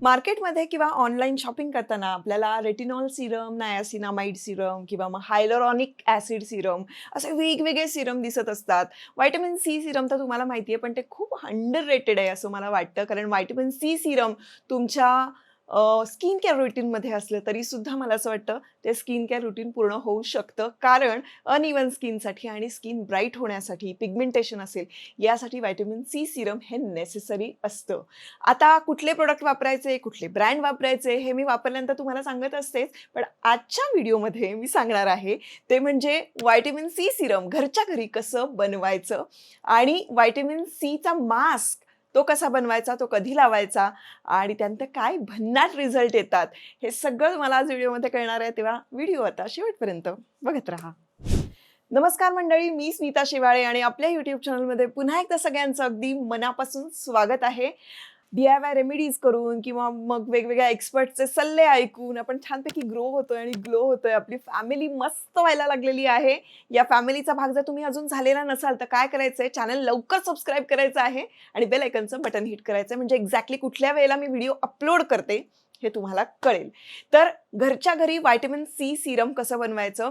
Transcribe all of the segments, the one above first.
मार्केटमध्ये किंवा online shopping करताना आपल्याला रेटिनॉल सिरम, नायासिनामाइड सिरम किंवा मग हायलोरॉनिक ॲसिड सिरम असे वेगवेगळे सिरम दिसत असतात. व्हिटॅमिन सी सिरम तर तुम्हाला माहिती आहे, पण ते खूप अंडररेटेड आहे असं मला वाटतं. कारण व्हिटॅमिन सी सिरम तुमच्या स्किन केअर रुटीनमध्ये असलं तरीसुद्धा मला असं वाटतं ते स्किन केअर रुटीन पूर्ण होऊ शकतं. कारण अनइव्हन स्किनसाठी आणि स्किन ब्राईट होण्यासाठी, पिगमेंटेशन असेल यासाठी व्हिटॅमिन सी सिरम हे नेसेसरी असतं. आता कुठले प्रॉडक्ट वापरायचे, कुठले ब्रँड वापरायचे हे मी वापरल्यानंतर तुम्हाला सांगत असतेच. पण आजच्या व्हिडिओमध्ये मी सांगणार आहे ते म्हणजे व्हिटॅमिन सी सिरम घरच्या घरी कसं बनवायचं आणि व्हिटॅमिन सीचा मास्क तो कसा बनवायचा, तो कधी लावायचा आणि त्यानंतर काय भन्नाट रिझल्ट येतात, हे सगळं मला आज व्हिडिओमध्ये कळणार आहे. तेव्हा व्हिडिओ आता शेवटपर्यंत बघत राहा. नमस्कार मंडळी, मी स्मिता शिवाळे आणि आपल्या यूट्यूब चॅनलमध्ये पुन्हा एकदा सगळ्यांचं अगदी मनापासून स्वागत आहे. DIY रेमेडीज करून किंवा मग वेगवेगळ्या एक्सपर्टचे सल्ले ऐकून आपण छानपैकी ग्रो होतोय आणि ग्लो होतोय. आपली फॅमिली मस्त व्हायला लागलेली आहे. या फॅमिलीचा भाग जर तुम्ही अजून झालेला नसाल तर काय करायचंय, चॅनल लवकर सबस्क्राईब करायचं आहे आणि बेल आयकॉनचं बटन हिट करायचं, म्हणजे एक्झॅक्टली कुठल्या वेळेला मी व्हिडिओ अपलोड करते हे तुम्हाला कळेल. तर घरच्या घरी व्हिटॅमिन सी सिरम कसं बनवायचं,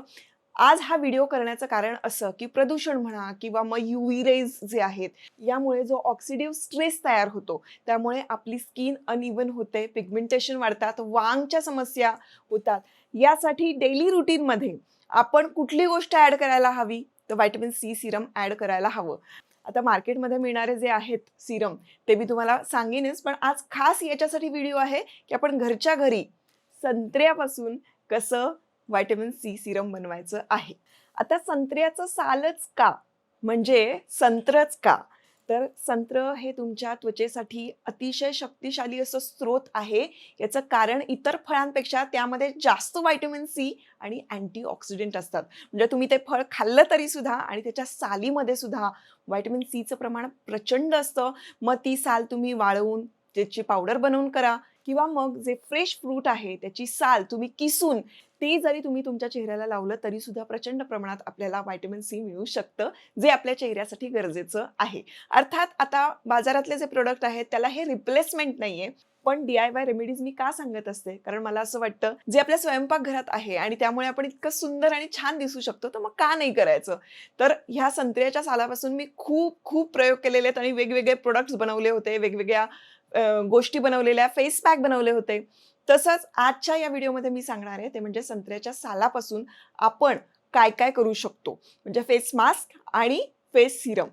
आज हा व्हिडिओ करण्याचं कारण असं की प्रदूषण म्हणा किंवा मग UV रेज जे आहेत यामुळे जो ऑक्सिडेटिव्ह स्ट्रेस तयार होतो त्यामुळे आपली स्किन अनइव्हन होते, पिगमेंटेशन वाढतात, वांगच्या समस्या होतात. यासाठी डेली रुटीनमध्ये आपण कुठली गोष्ट ॲड करायला हवी, तर व्हिटॅमिन सी सिरम ॲड करायला हवं. आता मार्केटमध्ये मिळणारे जे आहेत सिरम ते मी तुम्हाला सांगेनच, पण आज खास याच्यासाठी व्हिडिओ आहे की आपण घरच्या घरी संत्र्यापासून कसं व्हिटॅमिन सी सिरम बनवायचं आहे. आता संत्र्याचं सालच का, म्हणजे संत्रच का, तर संत्र हे तुमच्या त्वचेसाठी अतिशय शक्तिशाली असं स्रोत आहे. याचं कारण इतर फळांपेक्षा त्यामध्ये जास्त व्हिटॅमिन सी आणि अँटीऑक्सिडंट असतात. म्हणजे तुम्ही ते फळ खाल्लं तरी सुद्धा आणि त्याच्या सालीमध्ये सुद्धा व्हिटॅमिन सीचं प्रमाण प्रचंड असतं. मग ती साल तुम्ही वाळवून त्याची पावडर बनवून करा किंवा मग जे फ्रेश फ्रूट आहे त्याची साल तुम्ही किसून ते जरी तुम्ही तुमच्या चेहऱ्याला लावलं तरी सुद्धा प्रचंड प्रमाणात आपल्याला व्हिटॅमिन सी मिळू शकतं, जे आपल्या चेहऱ्यासाठी गरजेचं आहे. अर्थात आता बाजारातले जे प्रोडक्ट आहेत त्याला हे रिप्लेसमेंट नाहीये. पण DIY रेमेडीज मी का सांगत असते, कारण मला असं वाटतं जे आपल्या स्वयंपाकघरात आहे आणि त्यामुळे आपण इतकं सुंदर आणि छान दिसू शकतो, तर मग का नाही करायचं. तर ह्या संत्र्याच्या सालापासून मी खूप खूप प्रयोग केलेले आहेत आणि वेगवेगळे प्रोडक्ट्स बनवले होते, वेगवेगळ्या गोष्टी बनवलेल्या, फेस पॅक बनवले होते. तसंच आजच्या या व्हिडिओमध्ये मी सांगणार आहे ते म्हणजे संत्र्याच्या सालापासून आपण काय काय करू शकतो, म्हणजे फेस मास्क आणि फेस सिरम.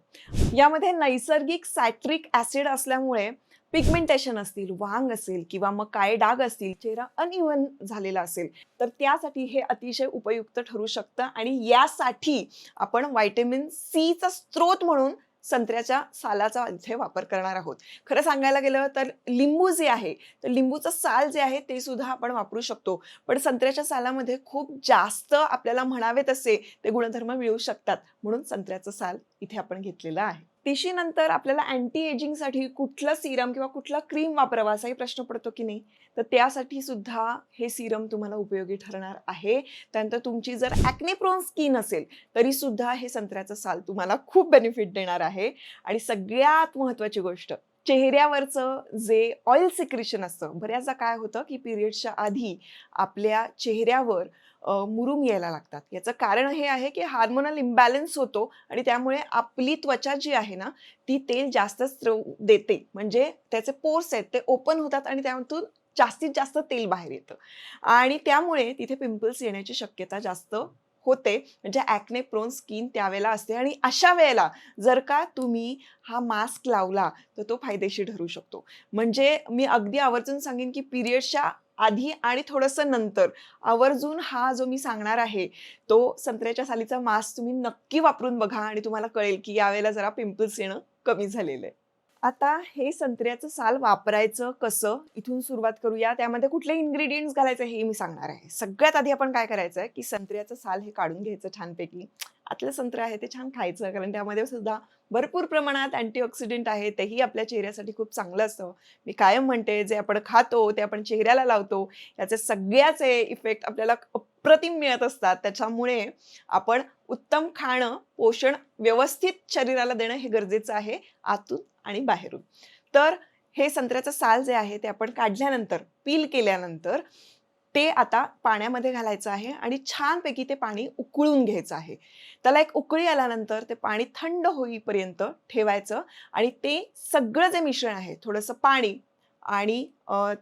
यामध्ये नैसर्गिक सायट्रिक ॲसिड असल्यामुळे पिगमेंटेशन असतील, वांग असेल किंवा मग काळे डाग असतील, चेहरा अनइव्हन झालेला असेल, तर त्यासाठी हे अतिशय उपयुक्त ठरू शकतं. आणि यासाठी आपण व्हिटॅमिन सीचा स्रोत म्हणून संत्र्याच्या सालाचा इथे वापर करणार आहोत. खरं सांगायला गेलं तर लिंबू जे आहे, तर लिंबूचं साल जे आहे ते सुद्धा आपण वापरू शकतो. पण संत्र्याच्या सालामध्ये खूप जास्त आपल्याला म्हणावे तसे ते गुणधर्म मिळू शकतात, म्हणून संत्र्याचं साल इथे आपण घेतलेलं आहे. तिशीनंतर आपल्याला अँटी एजिंगसाठी कुठलं सिरम किंवा कुठला क्रीम वापरावा असाही प्रश्न पडतो की नाही, तर त्यासाठी सुद्धा हे सिरम तुम्हाला उपयोगी ठरणार आहे. त्यानंतर तुमची जर ॲक्ने प्रोन स्किन असेल तरी सुद्धा हे संत्र्याचं साल तुम्हाला खूप बेनिफिट देणार आहे. आणि सगळ्यात महत्त्वाची गोष्ट, चेहऱ्यावरचं जे ऑइल सिक्रेशन असतं, बऱ्याचदा काय होतं की पिरियड्सच्या आधी आपल्या चेहऱ्यावर मुरूम यायला लागतात. याचं कारण हे आहे की हार्मोनल इम्बॅलन्स होतो आणि त्यामुळे आपली त्वचा जी आहे ना ती तेल जास्त स्त्रव देते, म्हणजे त्याचे पोर्स आहेत ते ओपन होतात आणि त्यातून जास्तीत जास्त तेल बाहेर येतं आणि त्यामुळे तिथे पिंपल्स येण्याची शक्यता जास्त होते, म्हणजे ॲक्ने प्रोन स्किन त्यावेळेला असते. आणि अशा वेळेला जर का तुम्ही हा मास्क लावला तर तो फायदेशीर ठरू शकतो. म्हणजे मी अगदी आवर्जून सांगेन की पिरियड्सच्या आधी आणि थोडंसं नंतर आवर्जून हा जो मी सांगणार आहे तो संत्र्याच्या सालीचा मास्क तुम्ही नक्की वापरून बघा आणि तुम्हाला कळेल की यावेळेला जरा पिंपल्स येणं कमी झालेलं आहे. आता हे संत्र्याचं साल वापरायचं कसं, इथून सुरुवात करूया. त्यामध्ये कुठले इन्ग्रेडियंट्स घालायचे हे मी सांगणार आहे. सगळ्यात आधी आपण काय करायचं आहे की संत्र्याचं साल हे काढून घ्यायचं छानपैकी. आतलं संत्र आहे ते छान खायचं, कारण त्यामध्ये सुद्धा भरपूर प्रमाणात अँटीऑक्सिडंट आहे, तेही आपल्या चेहऱ्यासाठी खूप चांगलं असतं. मी कायम म्हणते जे आपण खातो ते आपण चेहऱ्याला लावतो, याचे सगळ्याचे इफेक्ट आपल्याला अप्रतिम मिळत असतात. त्याच्यामुळे आपण उत्तम खाणं, पोषण व्यवस्थित शरीराला देणं हे गरजेचं आहे, आतून आणि बाहेरून. तर हे संत्र्याचं साल जे आहे ते आपण काढल्यानंतर, पील केल्यानंतर ते आता पाण्यामध्ये घालायचं आहे आणि छानपैकी ते पाणी उकळून घ्यायचं आहे. त्याला एक उकळी आल्यानंतर ते पाणी थंड होईपर्यंत ठेवायचं आणि ते सगळं जे मिश्रण आहे, थोडंसं पाणी आणि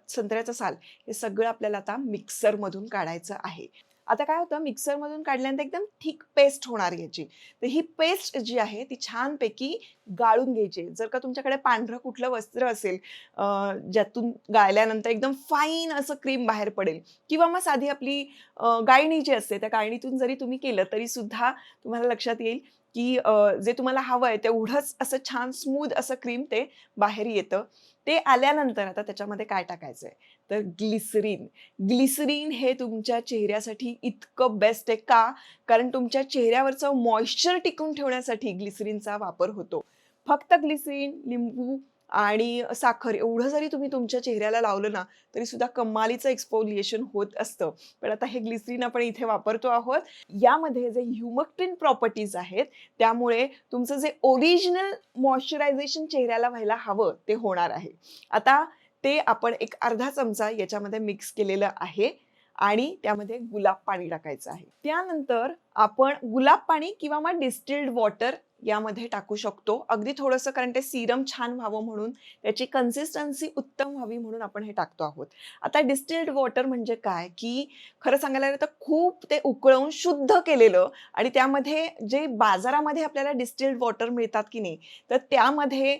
संत्र्याचं साल हे सगळं आपल्याला आता मिक्सरमधून काढायचं आहे. आता काय होतं मिक्सरमधून काढल्यानंतर एकदम थिक पेस्ट होणार याची. तर ही पेस्ट जी आहे ती छानपैकी गाळून घ्यायची. जर का तुमच्याकडे पांढरं कुठलं वस्त्र असेल ज्यातून गाळल्यानंतर एकदम फाईन असं क्रीम बाहेर पडेल किंवा मग साधी आपली गाळणी जी असते त्या गाळणीतून जरी तुम्ही केलं तरी सुद्धा तुम्हाला लक्षात येईल की जे तुम्हाला हवंय तेवढंच असं छान स्मूथ असं क्रीम ते बाहेर येतं. ते आल्यानंतर आता त्याच्यामध्ये काय टाकायचंय तर ग्लिसरीन. ग्लिसरीन हे तुमच्या चेहऱ्यासाठी इतकं बेस्ट आहे का? कारण तुमच्या चेहऱ्यावरचं मॉइश्चर टिकवून ठेवण्यासाठी ग्लिसरीनचा वापर होतो. फक्त ग्लिसरीन, लिंबू आणि साखर एवढं जरी तुम्ही तुमच्या चेहऱ्याला लावलं ना, तरी सुद्धा कमालीचं एक्सफोलिएशन होत असतं. पण आता हे ग्लिसरीन आपण इथे वापरतो आहोत. यामध्ये जे ह्युमक्टिन प्रॉपर्टीज आहेत, त्यामुळे तुमचं जे ओरिजिनल मॉइश्चरायझेशन चेहऱ्याला व्हायला हवं, ते होणार आहे. आता ते आपण एक अर्धा चमचा याच्यामध्ये मिक्स केलेलं आहे आणि त्यामध्ये गुलाब पाणी टाकायचं आहे. त्यानंतर आपण गुलाब पाणी किंवा मग डिस्टिल्ड वॉटर यामध्ये टाकू शकतो. अगदी थोडंसं कारण ते सीरम छान व्हावं म्हणून, त्याची कन्सिस्टन्सी उत्तम व्हावी म्हणून आपण हे टाकतो आहोत. आता डिस्टिल्ड वॉटर म्हणजे काय, की खरं सांगायला गेलं तर खूप ते उकळवून शुद्ध केलेलं आणि त्यामध्ये जे बाजारामध्ये आपल्याला डिस्टिल्ड वॉटर मिळतात की नाही, तर त्यामध्ये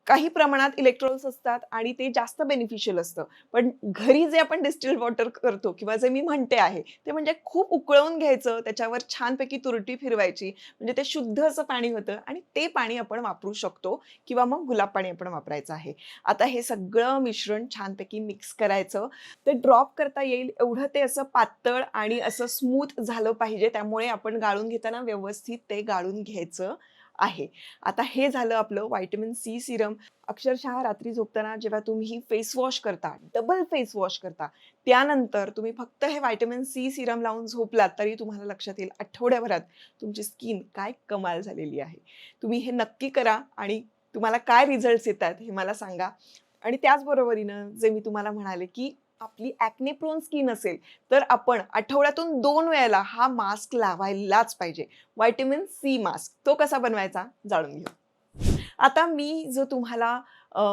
काही प्रमाणात इलेक्ट्रॉल्स असतात आणि ते जास्त बेनिफिशियल असतं. पण घरी जे आपण डिस्टिल्ड वॉटर करतो किंवा जे मी म्हणते आहे, ते म्हणजे खूप उकळवून घ्यायचं, त्याच्यावर छानपैकी तुरटी फिरवायची, म्हणजे ते शुद्ध असं पाणी होतं आणि ते पाणी आपण वापरू शकतो किंवा मग गुलाब पाणी आपण वापरायचं आहे. आता हे सगळं मिश्रण छानपैकी मिक्स करायचं. ते ड्रॉप करता येईल एवढं ते असं पातळ आणि असं स्मूथ झालं पाहिजे. त्यामुळे आपण गाळून घेताना व्यवस्थित ते गाळून घ्यायचं आहे. आता हे झालं आपलं व्हिटॅमिन सी सीरम. अक्षरशः रात्री झोपताना जेव्हा तुम्ही फेस वॉश करता, डबल फेस वॉश करता, त्यानंतर तुम्ही फक्त हे व्हिटॅमिन सी सीरम लावून झोपलात तरी तुम्हाला लक्षात येईल आठवड्याभरात तुमची स्किन काय कमाल झालेली आहे. तुम्ही हे नक्की करा आणि तुम्हाला काय रिझल्ट्स येतात हे मला सांगा. आणि त्याचबरोबरीनं जे मी तुम्हाला म्हणाले, की आपली ॲक्ने प्रोन स्किन असेल, तर आपण आठवड्यातून 2 वेळेला हा मास्क लावायलाच पाहिजे. Vitamin C mask. तो कसा बनवायचा जाणून घेऊ. आता मी जो तुम्हाला अ,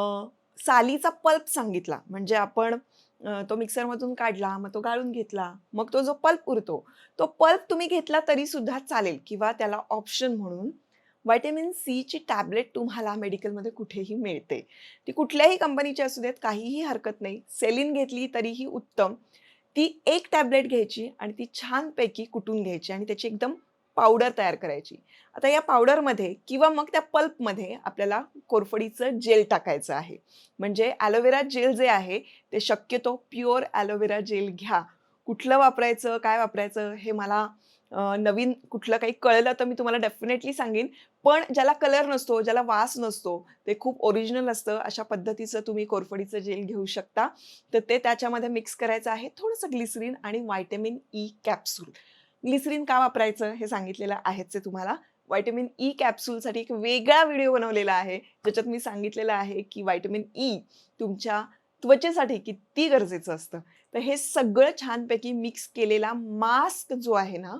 सालीचा पल्प सांगितला, म्हणजे आपण तो मिक्सरमधून काढला, मग तो गाळून घेतला, मग तो जो पल्प उरतो, तो पल्प तुम्ही घेतला तरी सुद्धा चालेल किंवा त्याला ऑप्शन म्हणून व्हिटॅमिन सीची टॅबलेट तुम्हाला मेडिकलमध्ये कुठेही मिळते. ती कुठल्याही कंपनीची असू देत, काहीही हरकत नाही. सेलिन घेतली तरीही उत्तम. ती एक टॅबलेट घ्यायची आणि ती छानपैकी कुटून घ्यायची आणि त्याची एकदम पावडर तयार करायची. आता या पावडरमध्ये किंवा मग त्या पल्पमध्ये आपल्याला कोरफडीचं जेल टाकायचं आहे. म्हणजे ॲलोवेरा जेल जे आहे ते शक्यतो प्युअर ॲलोवेरा जेल घ्या. कुठलं वापरायचं, काय वापरायचं हे मला नवीन कुठलं काही कळलं तर मी तुम्हाला डेफिनेटली सांगेन. पण ज्याला कलर नसतो, ज्याला वास नसतो, ते खूप ओरिजिनल असतं, अशा पद्धतीचं तुम्ही कोरफडीचं जेल घेऊ शकता. तर ते त्याच्यामध्ये मिक्स करायचं आहे. थोडंसं ग्लिसरीन आणि व्हिटॅमिन ई कॅप्सूल. ग्लिसरीन का वापरायचं हे सांगितलेलं आहेच आहे तुम्हाला. व्हिटॅमिन ई कॅप्सूलसाठी एक वेगळा व्हिडिओ बनवलेला आहे, ज्याच्यात मी सांगितलेलं आहे, की व्हिटॅमिन ई तुमच्या त्वचेसाठी किती गरजेचं असतं. तर हे सगळं छानपैकी मिक्स केलेला मास्क जो आहे ना,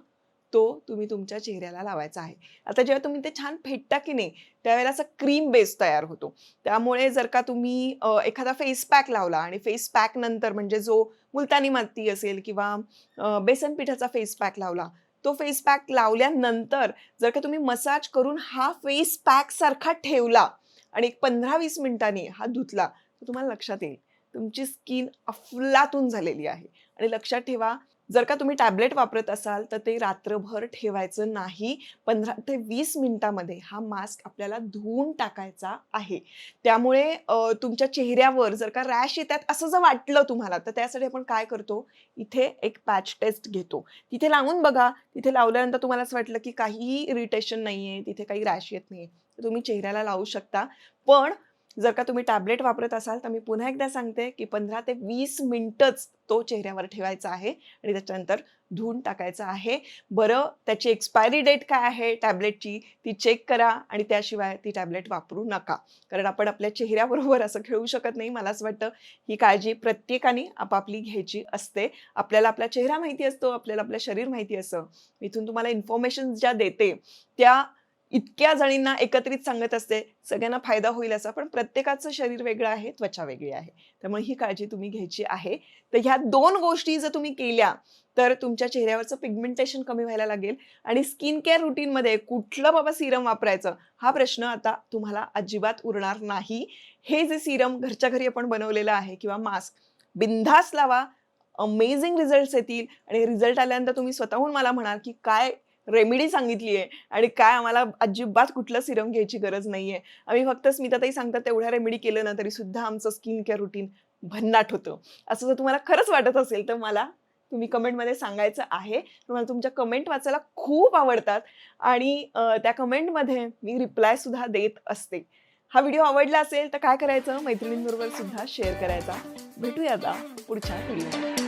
तो तुम्ही तुमच्या चेहऱ्याला लावायचा आहे. आता जेव्हा तुम्ही ते छान फेटता की नाही, त्यावेळेला असा क्रीम बेस तयार होतो. त्यामुळे जर का तुम्ही एखादा फेस पॅक लावला आणि फेस पॅक नंतर म्हणजे जो मुलतानी माती असेल किंवा बेसन पिठाचा फेस पॅक लावला. तो फेस पॅक लावल्यानंतर जर का तुम्ही मसाज करून हा फेस पॅक सारखा ठेवला आणि एक 15-20 मिनिटांनी हा धुतला, तर तुम्हाला लक्षात येईल तुमची स्किन अफलातून झालेली आहे. आणि लक्षात ठेवा, जर का तुम्ही टॅबलेट वापरत असाल, तर ते रात्रभर ठेवायचं नाही. 15 ते 20 मिनिटामध्ये हा मास्क आपल्याला धुवून टाकायचा आहे. त्यामुळे तुमच्या चेहऱ्यावर जर का रॅश येतात असं जर वाटलं तुम्हाला, तर त्यासाठी आपण काय करतो, इथे एक पॅच टेस्ट घेतो. तिथे लावून बघा. तिथे लावल्यानंतर तुम्हाला असं वाटलं, की काहीही इरिटेशन नाहीये, तिथे काही रॅश येत नाहीये, तर तुम्ही चेहऱ्याला लावू शकता. पण जर का तुम्ही टॅबलेट वापरत असाल तर मी पुन्हा एकदा सांगते की 15 ते 20 मिनिटंच तो चेहऱ्यावर ठेवायचा आहे आणि त्याच्यानंतर धुवून टाकायचा आहे. बरं, त्याची एक्सपायरी डेट काय आहे टॅबलेटची ती चेक करा आणि त्याशिवाय ती टॅबलेट वापरू नका. कारण आपण आपल्या चेहऱ्याबरोबर असं खेळू शकत नाही. मला असं वाटतं ही काळजी प्रत्येकाने आपापली घ्यायची असते. आपल्याला आपला चेहरा माहिती असतो, आपल्याला आपलं शरीर माहिती असतं. इथून तुम्हाला इन्फॉर्मेशन ज्या देते त्या इतक्या जणींना एकत्रित सांगत असते, सगळ्यांना फायदा होईल असा. पण प्रत्येकाचं शरीर वेगळं आहे, त्वचा वेगळी आहे. त्यामुळे ही काळजी तुम्ही घ्यायची आहे. तर ह्या 2 गोष्टी जर तुम्ही केल्या, तर तुमच्या चेहऱ्यावरचं पिगमेंटेशन कमी व्हायला लागेल आणि स्किन केअर रूटीनमध्ये कुठलं बाबा सीरम वापरायचं, हा प्रश्न आता तुम्हाला अजिबात उरणार नाही. हे जे सीरम घरच्या घरी आपण बनवलेलं आहे किंवा मास्क, बिनधास्त लावा. अमेझिंग रिझल्ट्स येतील आणि रिझल्ट आल्यानंतर तुम्ही स्वतःहून मला म्हणाल, की काय रेमेडी सांगितली आहे आणि काय आम्हाला अजिबात कुठलं सिरम घ्यायची गरज नाहीये. आम्ही फक्त स्मिताताई सांगतात तेवढ्या रेमेडी केलं ना, तरी सुद्धा आमचं स्किन केअर रुटीन भन्नाट होतं. असं जर तुम्हाला खरंच वाटत असेल, तर मला तुम्ही कमेंटमध्ये सांगायचं आहे. मला तुमच्या कमेंट वाचायला खूप आवडतात आणि त्या कमेंटमध्ये मी रिप्लाय सुद्धा देत असते. हा व्हिडिओ आवडला असेल तर काय करायचं? मैत्रिणींबरोबर सुद्धा शेअर करायचा. भेटूया आता पुढच्या व्हिडिओमध्ये.